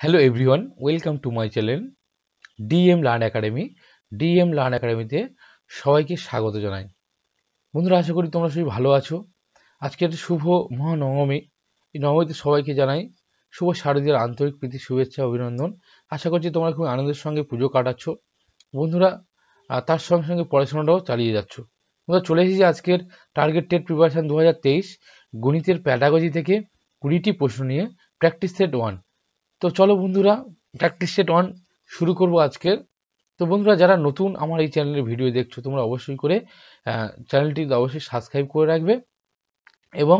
Hello everyone, welcome to my channel DM learn academy. DM learn একাডেমিতে সবাইকে স্বাগত জানাই। বন্ধুরা, আশা করি তোমরা সবাই ভালো আছো। আজকের শুভ মহানবমী, এই নবমীতে সবাইকে জানাই শুভ শারদীয়ার আন্তরিক প্রীতি, শুভেচ্ছা, অভিনন্দন। আশা করছি তোমরা খুব আনন্দের সঙ্গে পুজো কাটাচ্ছ বন্ধুরা, তার সঙ্গে সঙ্গে পড়াশোনাটাও চালিয়ে যাচ্ছ। আমরা চলে এসেছি আজকের টার্গেট টেট প্রিপারেশন 2023 গণিতের প্যাডাগজি থেকে 20টি প্রশ্ন নিয়ে, প্র্যাকটিস সেট 1। তো চলো বন্ধুরা, প্র্যাকটিস সেট 1 শুরু করব আজকের। তো বন্ধুরা, যারা নতুন আমার এই চ্যানেলের ভিডিও দেখছো, তোমরা অবশ্যই করে চ্যানেলটি অবশ্যই সাবস্ক্রাইব করে রাখবে এবং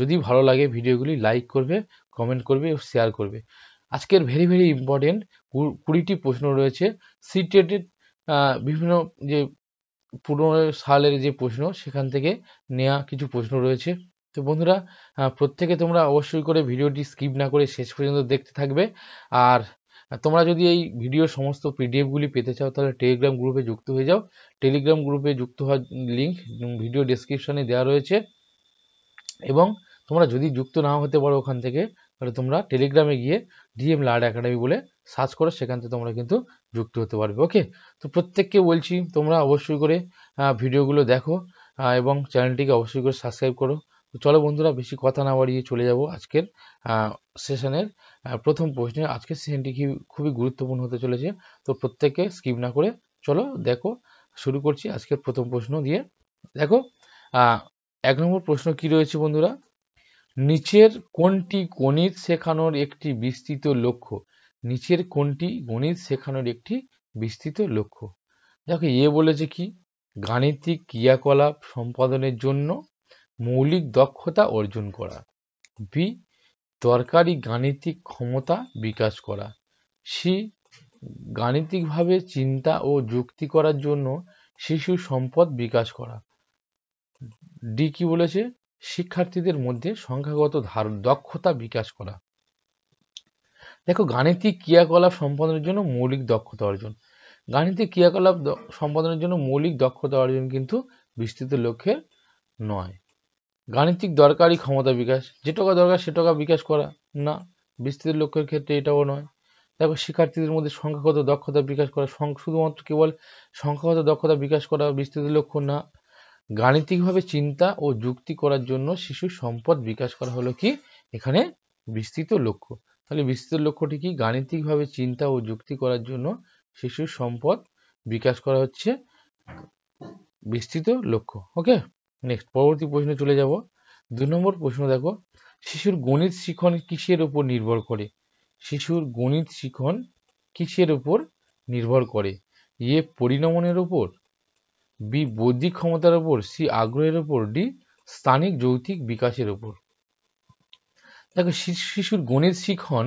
যদি ভালো লাগে ভিডিওগুলি লাইক করবে, কমেন্ট করবে ও শেয়ার করবে। আজকের ভেরি ভেরি ইম্পর্টেন্ট 20টি প্রশ্ন রয়েছে। সিটেটেড বিভিন্ন যে পুরনো সালের যে প্রশ্ন, সেখান থেকে নেওয়া কিছু প্রশ্ন রয়েছে। তো বন্ধুরা, প্রত্যেকে তোমরা অবশ্যই করে ভিডিওটি স্কিপ না করে শেষ পর্যন্ত দেখতে থাকবে। আর তোমরা যদি এই ভিডিওর সমস্ত পিডিএফগুলি পেতে চাও, তাহলে টেলিগ্রাম গ্রুপে যুক্ত হয়ে যাও। টেলিগ্রাম গ্রুপে যুক্ত হওয়ার লিঙ্ক ভিডিও ডেসক্রিপশনে দেওয়া রয়েছে। এবং তোমরা যদি যুক্ত নাও হতে পারো ওখান থেকে, তাহলে তোমরা টেলিগ্রামে গিয়ে ডিএম লার্ন একাডেমি বলে সার্চ করো, সেখান থেকে তোমরা কিন্তু যুক্ত হতে পারবে। ওকে, তো প্রত্যেককে বলছি তোমরা অবশ্যই করে ভিডিওগুলো দেখো এবং চ্যানেলটিকে অবশ্যই করে সাবস্ক্রাইব করো। তো চলো বন্ধুরা, বেশি কথা না বাড়িয়ে চলে যাব আজকের সেশনের প্রথম প্রশ্নে। আজকের সেশনটি খুবই গুরুত্বপূর্ণ হতে চলেছে, তো প্রত্যেককে স্কিপ না করে চলো দেখো। শুরু করছি আজকের প্রথম প্রশ্ন দিয়ে। দেখো, 1 নম্বর প্রশ্ন কি রয়েছে বন্ধুরা, নিচের কোনটি গণিত শেখানোর একটি বিস্তৃত লক্ষ্য? নিচের কোনটি গণিত শেখানোর একটি বিস্তৃত লক্ষ্য? দেখো, বলেছে কি, গাণিতিক ক্রিয়াকলাপ সম্পাদনের জন্য মৌলিক দক্ষতা অর্জন করা। বি, দরকারি গাণিতিক ক্ষমতা বিকাশ করা। সি, গাণিতিকভাবে চিন্তা ও যুক্তি করার জন্য শিশু সম্পদ বিকাশ করা। ডি কি বলেছে, শিক্ষার্থীদের মধ্যে সংখ্যাগত দক্ষতা বিকাশ করা। দেখো, গাণিতিক ক্রিয়াকলাপ সম্পাদনের জন্য মৌলিক দক্ষতা অর্জন। গাণিতিক ক্রিয়াকলাপ সম্পাদনের জন্য মৌলিক দক্ষতা অর্জন কিন্তু বিস্তৃত লক্ষ্যে নয়। গাণিতিক দরকারি ক্ষমতা বিকাশ, যেটুকু দরকার সেটুকু বিকাশ করা না, বিস্তৃত লক্ষ্যের ক্ষেত্রে এটাও নয়। দেখো, শিক্ষার্থীদের মধ্যে সংখ্যাগত দক্ষতা বিকাশ করা, শুধুমাত্র কেবল সংখ্যাগত দক্ষতা বিকাশ করা বিস্তৃত লক্ষ্য না। গাণিতিকভাবে চিন্তা ও যুক্তি করার জন্য শিশুর সম্পদ বিকাশ করা হলো কি এখানে বিস্তৃত লক্ষ্য। তাহলে বিস্তৃত লক্ষ্যটি কি, গাণিতিকভাবে চিন্তা ও যুক্তি করার জন্য শিশুর সম্পদ বিকাশ করা হচ্ছে বিস্তৃত লক্ষ্য। ওকে, নেক্সট পরবর্তী প্রশ্নে চলে যাব। 2 নম্বর প্রশ্ন দেখো, শিশুর গণিত শিখন কিসের উপর নির্ভর করে? শিশুর গণিত শিখন কিসের উপর নির্ভর করে? এ, পরিণমনের উপর। বি, বৌদ্ধিক ক্ষমতার উপর। সি, আগ্রহের উপর। ডি, স্থানিক যৌক্তিক বিকাশের উপর। দেখো, শিশুর গণিত শিখন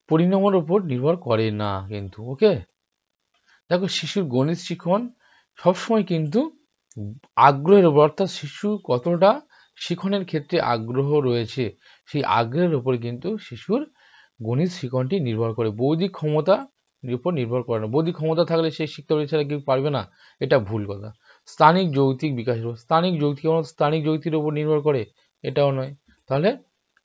পরিণামের উপর নির্ভর করে না কিন্তু। ওকে, দেখো, শিশুর গণিত শিখন সবসময় কিন্তু আগ্রহের উপর, অর্থাৎ শিশু কতটা শিখনের ক্ষেত্রে আগ্রহ রয়েছে, সেই আগ্রহের উপর কিন্তু শিশুর গণিত শিখনটি নির্ভর করে। বৌদ্ধিক ক্ষমতা উপর নির্ভর করে না। বৌদ্ধিক ক্ষমতা থাকলে সে শিখতে পারে, ছাড়া কেউ পারবে না, এটা ভুল কথা। স্থানিক যৌক্তিক বিকাশের উপর, স্থানিক যৌক্তির উপর নির্ভর করে, এটাও নয়। তাহলে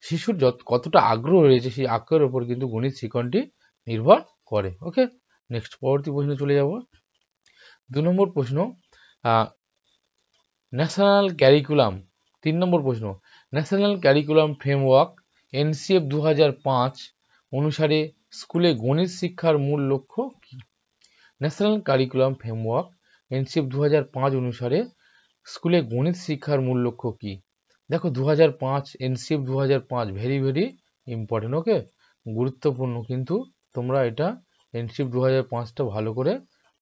শিশুর কতটা আগ্রহ রয়েছে, সেই আগ্রহের উপর কিন্তু গণিত শিখনটি নির্ভর করে। ওকে, নেক্সট পরবর্তী প্রশ্নে চলে যাব। 2 নম্বর প্রশ্ন, ন্যাশনাল ক্যারিকুলাম। 3 নম্বর প্রশ্ন, ন্যাশনাল ক্যারিকুলাম ফ্রেমওয়ার্ক NCF 2005 অনুসারে স্কুলে গণিত শিক্ষার মূল লক্ষ্য কি? ন্যাশনাল কারিকুলাম ফ্রেমওয়ার্ক NCF 2005 অনুসারে স্কুলে গণিত শিক্ষার মূল লক্ষ্য কি? দেখো, 2005 NCF 2005 ভেরি ভেরি ইম্পর্টেন্ট। ওকে, গুরুত্বপূর্ণ কিন্তু তোমরা এটা NCF 2005টা ভালো করে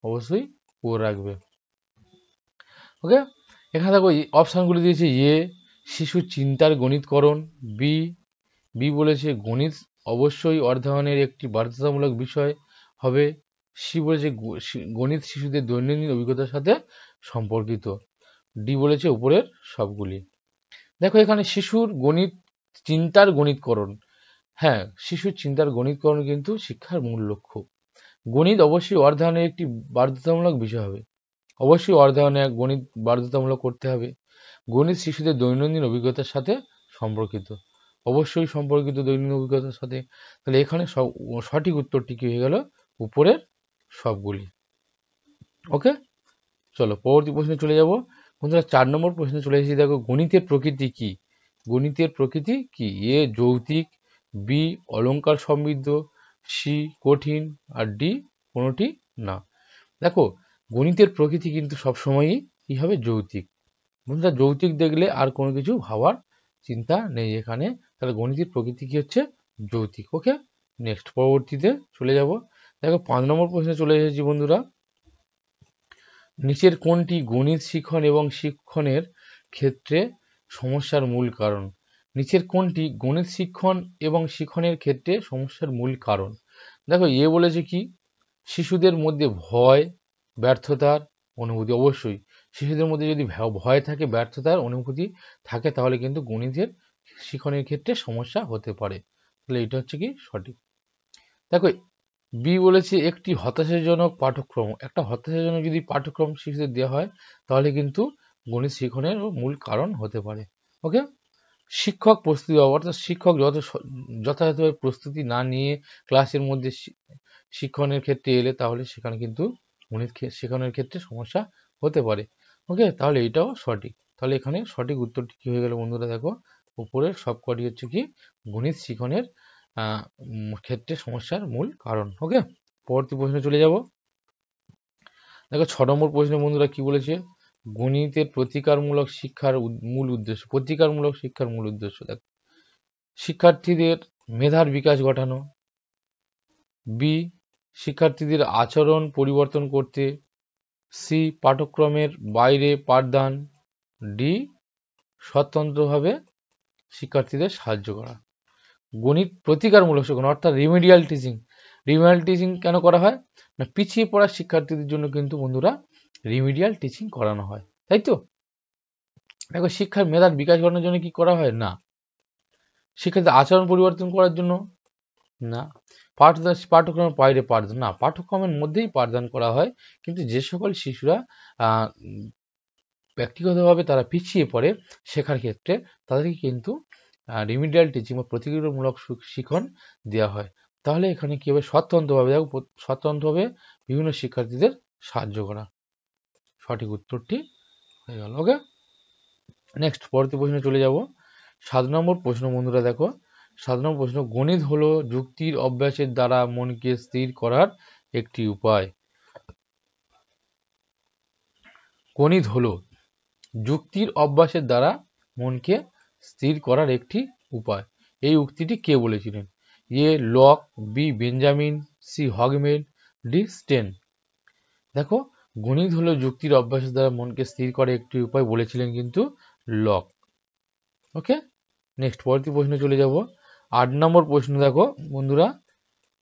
অবশ্যই পড়ে রাখবে। ওকে, এখানে দেখো অপশানগুলি দিয়েছে। এ, শিশুর চিন্তার গণিতকরণ। বি বলেছে গণিত অবশ্যই অধ্যয়নের একটি বাধ্যতামূলক বিষয় হবে। সি বলেছে গণিত শিশুদের দৈনন্দিন অভিজ্ঞতার সাথে সম্পর্কিত। ডি বলেছে উপরের সবগুলি। দেখো, এখানে শিশুর চিন্তার গণিতকরণ, হ্যাঁ, শিশুর চিন্তার গণিতকরণ কিন্তু শিক্ষার মূল লক্ষ্য। গণিত অবশ্যই অধ্যয়নের একটি বাধ্যতামূলক বিষয় হবে। অবশ্যই অধ্যয়নে গণিত বাধ্যতামূলক করতে হবে। গণিত শিশুদের দৈনন্দিন অভিজ্ঞতার সাথে সম্পর্কিত। অবশ্যই সম্পর্কিত দৈনন্দিন অভিজ্ঞতার সাথে। তাহলে এখানে সঠিক উত্তরটি কি হয়ে গেল? উপরের সবগুলি। ওকে, চলো পরবর্তী প্রশ্নে চলে যাব। বন্ধুরা 4 নম্বর প্রশ্নে চলে এসেছি। দেখো, গণিতের প্রকৃতি কি? গণিতের প্রকৃতি কি? এ যৌক্তিক, বি অলংকার সমৃদ্ধ, সি কঠিন, আর ডি কোনোটি না। দেখো, গণিতের প্রকৃতি কিন্তু সবসময়ই কি হবে? যৌক্তিক। বন্ধুরা যৌক্তিক দেখলে আর কোনো কিছু ভাবার চিন্তা নেই এখানে। তাহলে গণিতের প্রকৃতি কি হচ্ছে? যৌক্তিক। ওকে, নেক্সট পরবর্তীতে চলে যাব। দেখো 5 নম্বর প্রশ্নে চলে এসেছি বন্ধুরা। নিচের কোনটি গণিত শিখন এবং শিক্ষণের ক্ষেত্রে সমস্যার মূল কারণ? নিচের কোনটি গণিত শিক্ষণ এবং শিক্ষণের ক্ষেত্রে সমস্যার মূল কারণ? দেখো, বলেছে কি? শিশুদের মধ্যে ভয়, ব্যর্থতার অনুভূতি। অবশ্যই শিশুদের মধ্যে যদি ভয় থাকে, ব্যর্থতার অনুভূতি থাকে, তাহলে কিন্তু গণিতের শিক্ষণের ক্ষেত্রে সমস্যা হতে পারে। তাহলে এটা হচ্ছে কি সঠিক। দেখো, বি বলেছে একটি হতাশাজনক পাঠ্যক্রম। একটা হতাশাজনক যদি পাঠ্যক্রম শিশুদের দেওয়া হয়, তাহলে কিন্তু গণিত শিক্ষণের মূল কারণ হতে পারে। ওকে, শিক্ষক প্রস্তুতি অভাব, অর্থাৎ শিক্ষক যথাযথভাবে প্রস্তুতি না নিয়ে ক্লাসের মধ্যে শিক্ষণের ক্ষেত্রে এলে, তাহলে সেখানে কিন্তু গণিত শেখানোর ক্ষেত্রে সমস্যা হতে পারে। ওকে, তাহলে এটাও সঠিক। তাহলে এখানে সঠিক উত্তরটি কি হয়ে গেল বন্ধুরা? দেখো, উপরের সবকটি হচ্ছে কি গণিত শিক্ষণের ক্ষেত্রে সমস্যার মূল কারণ। ওকে, পরবর্তী প্রশ্নে চলে যাব। দেখো 6 নম্বর প্রশ্নে বন্ধুরা কি বলেছে? গণিতের প্রতিকারমূলক শিক্ষার মূল উদ্দেশ্য। প্রতিকারমূলক শিক্ষার মূল উদ্দেশ্য দেখো, শিক্ষার্থীদের মেধার বিকাশ ঘটানো, বি শিক্ষার্থীদের আচরণ পরিবর্তন করতে, সি পাঠ্যক্রমের বাইরে পাঠদান, ডি স্বতন্ত্রভাবে শিক্ষার্থীদের সাহায্য করা। গণিত প্রতিকারমূলক শেখানো অর্থাৎ রিমিডিয়াল টিচিং। রিমিডিয়াল টিচিং কেন করা হয়? না, পিছিয়ে পড়া শিক্ষার্থীদের জন্য কিন্তু বন্ধুরা রিমিডিয়াল টিচিং করানো হয়, তাই তো? দেখো, শিক্ষার মেধার বিকাশ ঘটানোর জন্য কি করা হয়? না। শিক্ষার্থীদের আচরণ পরিবর্তন করার জন্য? না। পাঠ্যক্রমের বাইরে পাঠদান? না, পাঠ্যক্রমের মধ্যেই পাঠদান করা হয়। কিন্তু যে সকল শিশুরা ব্যক্তিগতভাবে তারা পিছিয়ে পড়ে শেখার ক্ষেত্রে, তাদেরকে কিন্তু রিমিডিয়াল টিচিং বা প্রতিক্রিয়ামূলক শিক্ষণ দেওয়া হয়। তাহলে এখানে কি হবে? স্বতন্ত্রভাবে, দেখো, স্বতন্ত্রভাবে বিভিন্ন শিক্ষার্থীদের সাহায্য করা। সঠিক উত্তরটি হয়ে গেল। ওকে, নেক্সট পরবর্তী প্রশ্নে চলে যাব। 7 নম্বর প্রশ্ন বন্ধুরা দেখো, 7 নম্বর প্রশ্ন, গণিত হলো যুক্তির অভ্যাসের দ্বারা মনকে স্থির করার একটি উপায়। গণিত হলো যুক্তির অভ্যাসের দ্বারা মনকে স্থির করার একটি উপায়। এই উক্তিটি কে বলেছিলেন? A Locke, B Benjamin, C হগমেড, ডি স্টেন। দেখো, গণিত হলো যুক্তির অভ্যাসের দ্বারা মনকে স্থির করার একটি উপায় বলেছিলেন কিন্তু লক। ওকে, নেক্সট পরবর্তী প্রশ্নে চলে যাব। 8 নম্বর প্রশ্ন দেখো বন্ধুরা,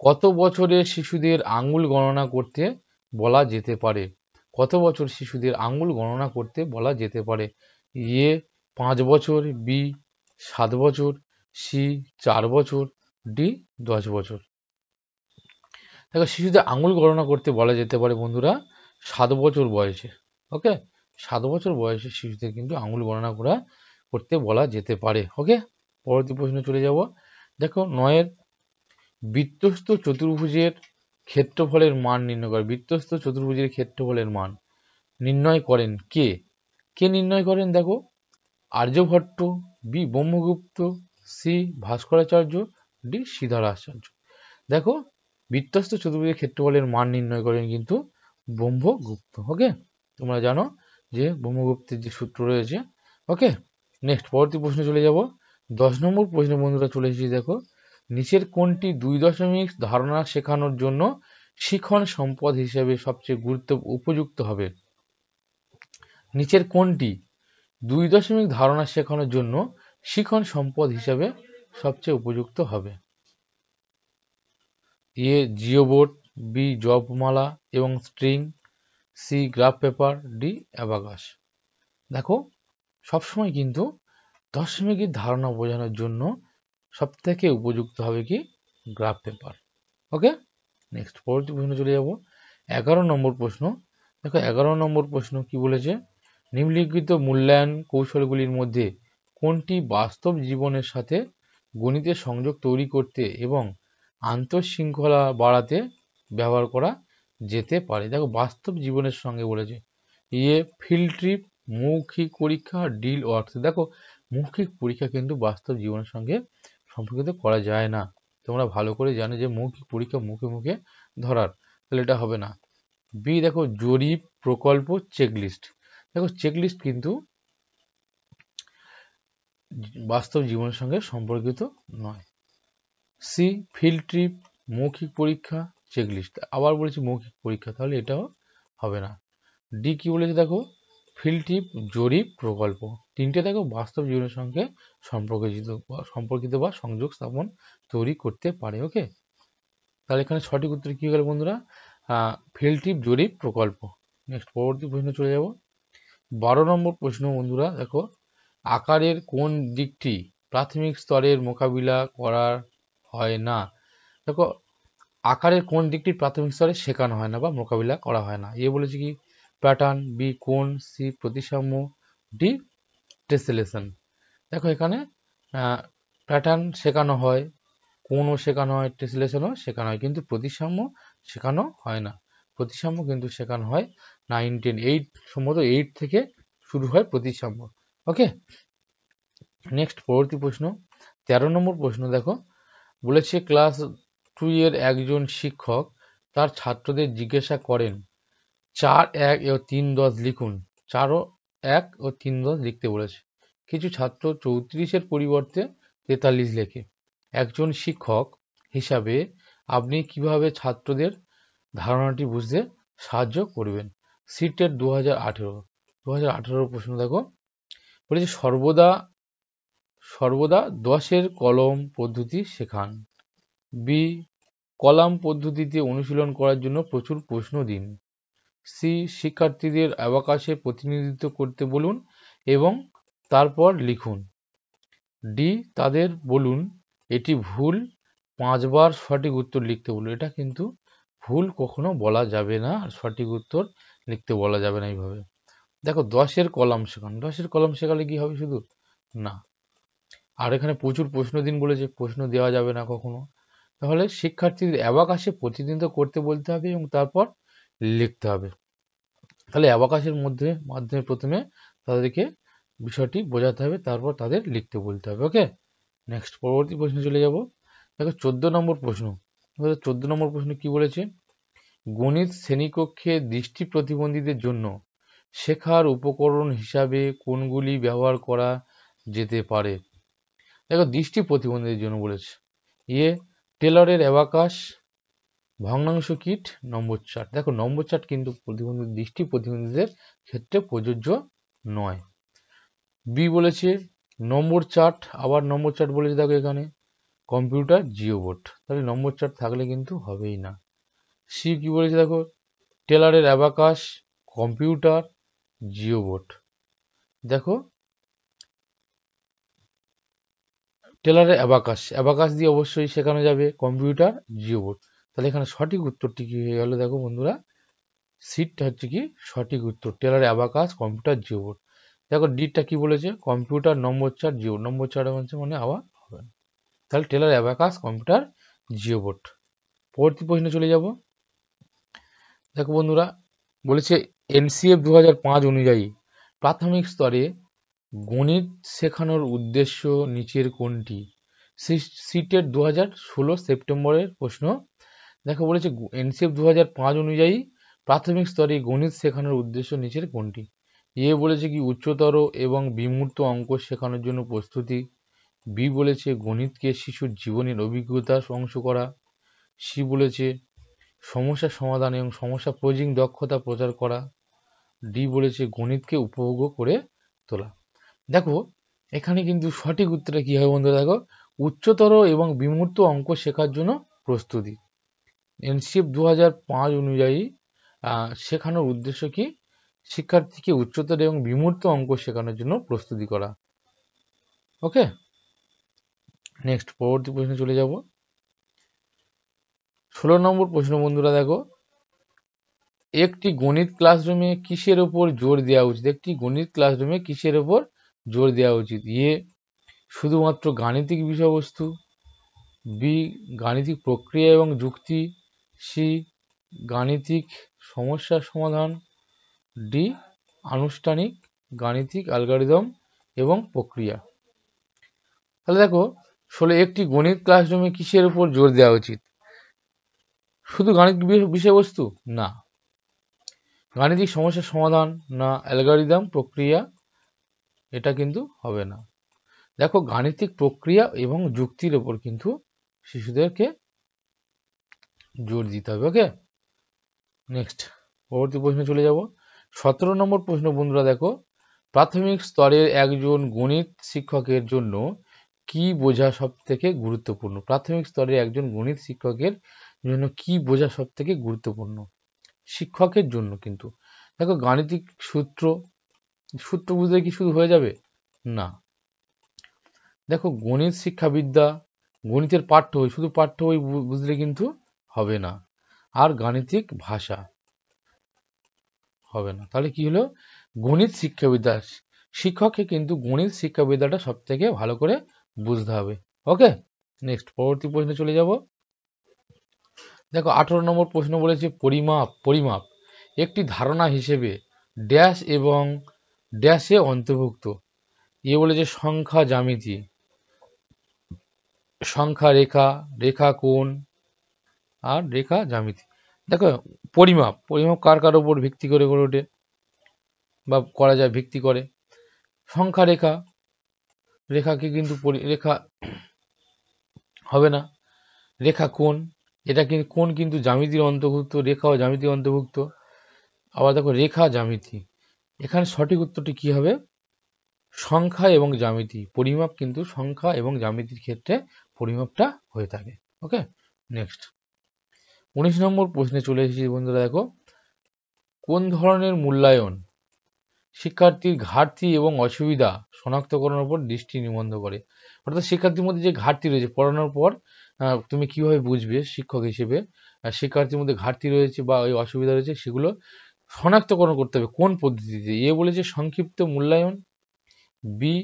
কত বছরের শিশুদের আঙ্গুল গণনা করতে বলা যেতে পারে? কত বছর শিশুদের আঙ্গুল গণনা করতে বলা যেতে পারে? এ 5 বছর, বি 7 বছর, সি 4 বছর, ডি 10 বছর। দেখো, শিশুদের আঙ্গুল গণনা করতে বলা যেতে পারে বন্ধুরা 7 বছর বয়সে। ওকে, 7 বছর বয়সে শিশুদের কিন্তু আঙ্গুল গণনা করতে বলা যেতে পারে। ওকে, পরবর্তী প্রশ্নে চলে যাব। দেখো 9 বৃত্তস্থ চতুর্ভুজের ক্ষেত্রফলের মান নির্ণয় করে। বৃত্তস্থ চতুর্ভুজের ক্ষেত্রফলের মান নির্ণয় করেন কে? কে নির্ণয় করেন? দেখো, Aryabhata, B Brahmagupta, C Bhaskaracharya, D Sridharacharya. দেখো, বৃত্তস্থ চতুর্ভুজের ক্ষেত্রফলের মান নির্ণয় করেন কিন্তু ব্রহ্মগুপ্ত। ওকে, তোমরা জানো যে ব্রহ্মগুপ্তের যে সূত্র রয়েছে। ওকে, নেক্সট পরবর্তী প্রশ্নে চলে যাব। 10 নম্বর প্রশ্নে বন্ধুরা চলে এসেছি। দেখো, নিচের কোনটি 2 ধারণা শেখানোর জন্য শিখন সম্পদ হিসেবে সবচেয়ে উপযুক্ত হবে? নিচের কোনটি 2 ধারণা শেখানোর জন্য শিখন সম্পদ হিসেবে সবচেয়ে উপযুক্ত হবে? এ জিওবোর্ড, বি জপমালা এবং string, C graph paper, D abacus. দেখো, সবসময় কিন্তু দশমিকের ধারণা বোঝানোর জন্য সব থেকে উপযুক্ত হবে কি? Graph paper. ওকে, নেক্সট পরবর্তী প্রশ্ন চলে যাব। 11 নম্বর প্রশ্ন দেখো, 11 নম্বর প্রশ্ন কি বলেছে? নিম্নলিখিত মূল্যায়ন কৌশলগুলির মধ্যে কোনটি বাস্তব জীবনের সাথে গণিতের সংযোগ তৈরি করতে এবং আন্তঃশৃঙ্খলা বাড়াতে ব্যবহার করা যেতে পারে। দেখো বাস্তব জীবনের সঙ্গে বলেছে ফিল্ড ট্রিপ, মৌখিক পরীক্ষা, ডিল ওয়ার্কস। দেখো মৌখিক পরীক্ষা কিন্তু বাস্তব জীবনের সঙ্গে সম্পর্কিত করা যায় না। তোমরা ভালো করে জানো যে মৌখিক পরীক্ষা মুখে মুখে ধরার, তাহলে এটা হবে না। বি দেখো জরিপ, প্রকল্প, চেকলিস্ট। দেখো চেকলিস্ট কিন্তু বাস্তব জীবনের সঙ্গে সম্পর্কিত নয়। সি ফিল্ড ট্রিপ, মৌখিক পরীক্ষা, চেকলিস্ট। আবার বলেছি মৌখিক পরীক্ষা, তাহলে এটাও হবে না। ডি কি বলেছে দেখো ফিল্ড ট্রিপ, জরিপ, প্রকল্প। তিনটে দেখো বাস্তব জীবনের সঙ্গে সম্পর্কিত বা সংযোগ স্থাপন তৈরি করতে পারে। ওকে, তাহলে এখানে সঠিক উত্তর কি গেল বন্ধুরা? ফিল্ড ট্রিপ, জরিপ, প্রকল্প। নেক্সট পরবর্তী প্রশ্ন চলে যাব। 12 নম্বর প্রশ্ন বন্ধুরা দেখো আকারের কোন দিকটি প্রাথমিক স্তরের মোকাবিলা করা হয় না? দেখো আকারের কোন দিকটি প্রাথমিক স্তরে শেখানো হয় না বা মোকাবিলা করা হয় না? বলেছে কি প্যাটার্ন, বি কোণ, সি প্রতিসাম্য, ডি টেসেলেশন। দেখো এখানে প্যাটার্ন শেখানো হয়, কোণও শেখানো হয়, টেসেলেশনও শেখানো হয়, কিন্তু প্রতিসাম্য শেখানো হয় না। প্রতিসাম্য কিন্তু শেখানো হয় 9, 10, 8 সম্ভবত 8 থেকে শুরু হয় প্রতিসাম্য। ওকে, নেক্সট পরবর্তী প্রশ্ন 13 নম্বর প্রশ্ন দেখো বলেছে ক্লাস 2 এর একজন শিক্ষক তার ছাত্রদের জিজ্ঞাসা করেন 4, 1 ও 3, 10 লিখুন। 4 ও 1 ও 3, 10 লিখতে বলেছে। কিছু ছাত্র 34-এর পরিবর্তে 43 লেখে। একজন শিক্ষক হিসাবে আপনি কিভাবে ছাত্রদের ধারণাটি বুঝতে সাহায্য করবেন? সিটেট 2018 প্রশ্ন দেখো বলেছে সর্বদা 10-এর কলম পদ্ধতি শেখান। বি কলাম পদ্ধতিতে অনুশীলন করার জন্য প্রচুর প্রশ্ন দিন। সি শিক্ষার্থীদের অ্যাবাকাসে প্রতিনিধিত্ব করতে বলুন এবং তারপর লিখুন। ডি তাদের বলুন এটি ভুল, 5 বার সঠিক উত্তর লিখতে বলুন। এটা কিন্তু ভুল কখনো বলা যাবে না, আর সঠিক উত্তর লিখতে বলা যাবে না এইভাবে। দেখো 10-এর কলাম শেখান, 10-এর কলাম শেখালে কি হবে শুধু? না। আর এখানে প্রচুর প্রশ্ন দিন বলেছে, প্রশ্ন দেওয়া যাবে না কখনো। তাহলে শিক্ষার্থীদের অ্যাবাকাসে প্রতিনিধিত্ব করতে বলতে হবে এবং তারপর লিখতে হবে। তাহলে অ্যাবাকাসের মাধ্যমে প্রথমে তাদেরকে বিষয়টি বোঝাতে হবে, তারপর তাদের লিখতে বলতে হবে। ওকে, নেক্সট পরবর্তী প্রশ্নে চলে যাব। দেখো 14 নম্বর প্রশ্ন। 14 নম্বর প্রশ্ন কি বলেছে? গণিত শ্রেণীকক্ষে দৃষ্টি প্রতিবন্ধীদের জন্য শেখার উপকরণ হিসাবে কোনগুলি ব্যবহার করা যেতে পারে? দেখো দৃষ্টি প্রতিবন্ধীদের জন্য বলেছে টেলরের অ্যাবাকাস, ভগ্নাংশ কিট, নম্বর চার্ট। দেখো নম্বর চার্ট কিন্তু দৃষ্টি প্রতিবন্ধীদের ক্ষেত্রে প্রযোজ্য নয়। বি বলেছে নম্বর চার্ট, আবার নম্বর চার্ট বলেছে দেখো এখানে কম্পিউটার জিওবোর্ড, তাহলে নম্বর চার্ট থাকলে কিন্তু হবেই না। সি কি বলেছে দেখো টেলরের অ্যাবাকাস, কম্পিউটার, জিওবোর্ড। দেখো টেলরের অ্যাবাকাস দিয়ে অবশ্যই শেখানো যাবে, কম্পিউটার, জিওবোর্ড। তাহলে এখানে সঠিক উত্তরটি কি হয়ে গেল দেখো বন্ধুরা, সিটটা হচ্ছে কি সঠিক উত্তর, টেলরের অ্যাবাকাস, কম্পিউটার, জিওবোর্ড। দেখো ডিটা কি বলেছে কম্পিউটার, নম্বর চার্ট, জিওবোর্ড। নম্বর চার্ট হচ্ছে মানে আবার হবে না, তাহলে টেলর, অ্যাবাকাস, কম্পিউটার, জিওবোর্ড। পরবর্তী প্রশ্নে চলে যাব। দেখো বন্ধুরা বলেছে এনসিএফ 2005 অনুযায়ী প্রাথমিক স্তরে গণিত শেখানোর উদ্দেশ্য নিচের কোনটি? সিটেট 2016 সেপ্টেম্বরের প্রশ্ন। দেখো বলেছে এনসিএফ 2005 অনুযায়ী প্রাথমিক স্তরে গণিত শেখানোর উদ্দেশ্য নিচের কোনটি? বলেছে কি উচ্চতর এবং বিমূর্ত অঙ্ক শেখানোর জন্য প্রস্তুতি। বি বলেছে গণিতকে শিশুর জীবনের অভিজ্ঞতার অংশ করা। সি বলেছে সমস্যা সমাধান এবং সমস্যা পজিং দক্ষতা প্রচার করা। ডি বলেছে গণিতকে উপভোগ্য করে তোলা। দেখো এখানে কিন্তু সঠিক উত্তরটা কি হবে বন্ধুরা, দেখো উচ্চতর এবং বিমূর্ত অঙ্ক শেখার জন্য প্রস্তুতি। এনসিএফ 2005 অনুযায়ী শেখানোর উদ্দেশ্য কি? শিক্ষার্থীকে উচ্চতর এবং বিমূর্ত অঙ্ক শেখানোর জন্য প্রস্তুতি করা। ওকে, নেক্সট পরবর্তী প্রশ্নে চলে যাব। 16 নম্বর প্রশ্ন বন্ধুরা দেখো একটি গণিত ক্লাসরুমে কিসের উপর জোর দেওয়া উচিত? একটি গণিত ক্লাসরুমে কিসের উপর জোর দেওয়া উচিত? শুধুমাত্র গাণিতিক বিষয়বস্তু, বি গাণিতিক প্রক্রিয়া এবং যুক্তি, সি গাণিতিক সমস্যার সমাধান, ডি আনুষ্ঠানিক গাণিতিক অ্যালগরিদম এবং প্রক্রিয়া। তাহলে দেখো, একটি গণিত ক্লাসরুমে কিসের উপর জোর দেওয়া উচিত? শুধু গাণিতিক বিষয়বস্তু না, গাণিতিক সমস্যার সমাধান না, অ্যালগরিদম প্রক্রিয়া, এটা কিন্তু হবে না। দেখো, গাণিতিক প্রক্রিয়া এবং যুক্তির উপর কিন্তু শিশুদেরকে জোর দিতে হবে। ওকে, নেক্সট পরবর্তী প্রশ্নে চলে যাব। 17 নম্বর প্রশ্ন বন্ধুরা দেখো, প্রাথমিক স্তরের একজন গণিত শিক্ষকের জন্য কি বোঝা সব থেকে গুরুত্বপূর্ণ? প্রাথমিক স্তরের একজন গণিত শিক্ষকের জন্য কি বোঝা সব থেকে গুরুত্বপূর্ণ? শিক্ষকের জন্য কিন্তু দেখো, গাণিতিক সূত্র বুঝলে কি শুধু হয়ে যাবে? না, দেখো গণিত শিক্ষাবিদ্যা, গণিতের পাঠ্য বই, শুধু পাঠ্য বই বুঝলে কিন্তু হবে না, আর গাণিতিক ভাষা হবে না। তাহলে কি হলো? গণিত শিক্ষাবিদ্যা, শিক্ষককে কিন্তু গণিত শিক্ষাবিদ্যাটা সব থেকে ভালো করে বুঝতে হবে। ওকে, নেক্সট পরবর্তী প্রশ্নে চলে যাব। দেখো 18 নম্বর প্রশ্ন বলেছে, পরিমাপ একটি ধারণা হিসেবে ড্যাশ এবং ড্যাশে অন্তর্ভুক্ত। বলেছে সংখ্যা জ্যামিতি, সংখ্যা রেখা, রেখা কোণ আর রেখা জ্যামিতি। দেখো, পরিমাপ কার কার উপর ভিত্তি করে গড়ে ওঠে বা করা যায়? ভিত্তি করে সংখ্যা রেখা, রেখাকে কিন্তু রেখা হবে না। রেখা কোণ, এটা কিন্তু কোণ কিন্তু জ্যামিতির অন্তর্ভুক্ত, রেখাও জ্যামিতির অন্তর্ভুক্ত। আবার দেখো রেখা জ্যামিতি, এখানে সঠিক উত্তরটি কি হবে? সংখ্যা এবং জ্যামিতি। পরিমাপ কিন্তু সংখ্যা এবং জ্যামিতির ক্ষেত্রে পরিমাপটা হয়ে থাকে। ওকে, নেক্সট 19 নম্বর প্রশ্নে চলে এসেছি বন্ধুরা। দেখো, কোন ধরনের মূল্যায়ন শিক্ষার্থীর ঘাটতি এবং অসুবিধা শনাক্তকরণের উপর দৃষ্টি নিবদ্ধ করে? অর্থাৎ শিক্ষার্থীর মধ্যে যে ঘাটতি রয়েছে, পড়ানোর পর তুমি কিভাবে বুঝবে শিক্ষক হিসেবে শিক্ষার্থীর মধ্যে ঘাটতি রয়েছে বা ওই অসুবিধা রয়েছে, সেগুলো শনাক্তকরণ করতে হবে কোন পদ্ধতিতে? বলেছে সংক্ষিপ্ত মূল্যায়ন, বি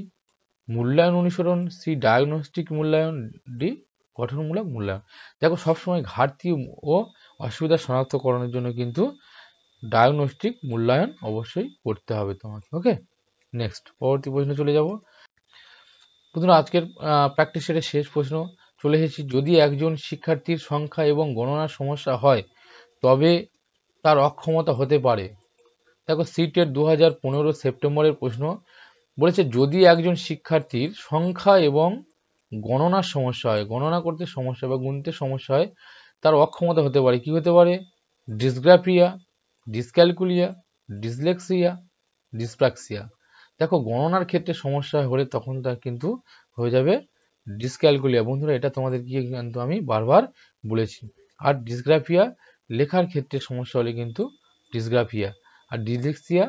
মূল্যায়ন অনুসরণ, সি ডায়াগনস্টিক মূল্যায়ন, ডি গঠনমূলক মূল্যায়ন। দেখো, সবসময় ঘাটতি ও অসুবিধা শনাক্তকরণের জন্য কিন্তু ডায়াগনস্টিক মূল্যায়ন অবশ্যই করতে হবে তোমাকে। ওকে, নেক্সট পরবর্তী প্রশ্নে চলে যাব। বন্ধুরা, আজকের প্র্যাকটিস সেটের শেষ প্রশ্ন চলে এসেছি। যদি একজন শিক্ষার্থীর সংখ্যা এবং গণনার সমস্যা হয় তবে তার অক্ষমতা হতে পারে। দেখো, সিটেট 2015 সেপ্টেম্বরের প্রশ্ন বলেছে, যদি একজন শিক্ষার্থীর সংখ্যা এবং গণনার সমস্যা হয়, গণনা করতে সমস্যা বা গুনতে সমস্যা হয়, তার অক্ষমতা হতে পারে। কি হতে পারে? Dysgraphia, dyscalculia, dyslexia, dyspraxia. দেখো, গণনার ক্ষেত্রে সমস্যা হলে তখন তার কিন্তু হয়ে যাবে ডিসক্যালকুলিয়া। বন্ধুরা, এটা তোমাদেরকে কিন্তু আমি বারবার বলেছি। আর ডিসগ্রাফিয়া, লেখার ক্ষেত্রে সমস্যা হলে কিন্তু ডিসগ্রাফিয়া। আর ডিসলেক্সিয়া,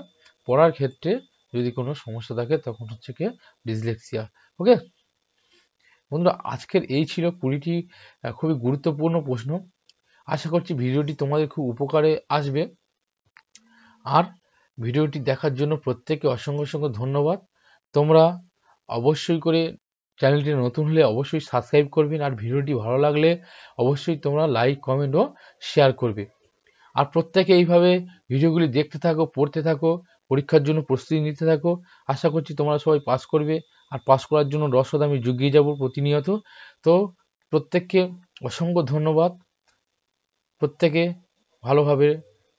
পড়ার ক্ষেত্রে যদি কোনো সমস্যা থাকে তখন হচ্ছে কি ডিসলেক্সিয়া। ওকে বন্ধুরা, আজকের এই ছিল 20টি খুবই গুরুত্বপূর্ণ প্রশ্ন। আশা করছি ভিডিওটি তোমাদের খুব উপকারে আসবে। আর ভিডিওটি দেখার জন্য প্রত্যেককে অসংখ্য অসংখ্য ধন্যবাদ। তোমরা অবশ্যই করে চ্যানেলটি নতুন হলে অবশ্যই সাবস্ক্রাইব করবেন, আর ভিডিওটি ভালো লাগলে অবশ্যই তোমরা লাইক, কমেন্ট ও শেয়ার করবে। আর প্রত্যেকে এইভাবে ভিডিওগুলি দেখতে থাকো, পড়তে থাকো, পরীক্ষার জন্য প্রস্তুতি নিতে থাকো। আশা করছি তোমরা সবাই পাস করবে, আর পাস করার জন্য রসদ আমি জুগিয়ে যাব প্রতিনিয়ত। তো প্রত্যেককে অসংখ্য ধন্যবাদ। প্রত্যেকে ভালোভাবে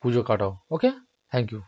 পুজো কাটাও। ওকে, থ্যাংক ইউ।